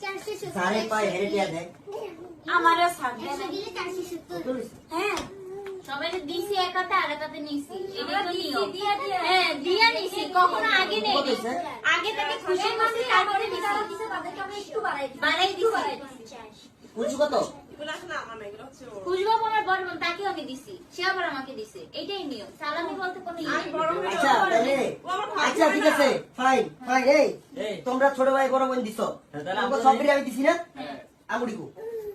सारे पाए हेरिटिया दे আমারও ছাড়বে না। দিলে 470 হ্যাঁ সবাই দিছি একাতে আর একাতে নিছি এটা তো নিয়ম হ্যাঁ দিয়া নিছি কখনো আগে নেই আগে থেকে খুশি খুশি তারপরে নিছি তাদেরকে আমরা একটু বাড়াই দিছি বুঝছো কত খুশবু আমার বড় বোন তাকেও আমি দিছি সে আবার আমাকে দিছে এটাই নিয়ম সালামি বলতে কোনো ইয়ে নেই। আচ্ছা তাহলে আচ্ছা ঠিক আছে ফাইন ফাইন এই তোমরা ছোট ভাই বড় বোন দিছো তোমাকে সবরি আমি দিছি না আঙুড়িকু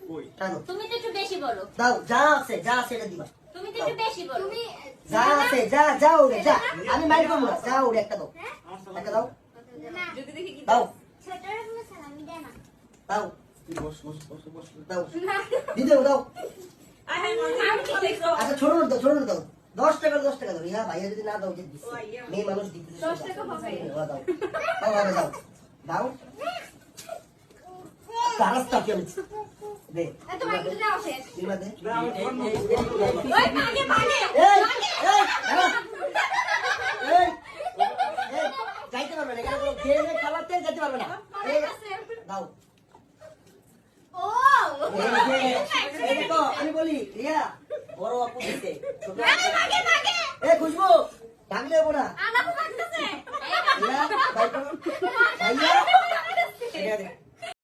কই টানো তুমি তো একটু বেশি বলো দাও যা আছে এটা দিবা তুমি তো একটু বেশি বলো তুমি যা আছে যা ওরে যা আমি মাইর করব না যা ওরে একটা দাও একটা দাও না যদি দেখি কি দাও ছোটরা কোনো সালামি দেয় না দাও বস দাও দিতে দাও আই আমি কি দেখছো আচ্ছা ছোট না দাও 10 টাকা দাও ইহা ভাইয়া যদি না দাও যে দিছে মেয়ে মানুষ দিতে 10 টাকা হবে দাও দাও কারস্তা কি আমি দে এত মাইক দিতে আসে দিবা দে ওই মাগে এই যাইতে পারবে না কেন খেয়ে খাওয়াতে যেতে পারবে না দাও ও এই তো আমি বলি রিয়া বড় আপু দিতে মাগে এ খুশবু ডাকলে হবো না আনাপু কাটতেছে রিয়া ভাইয়া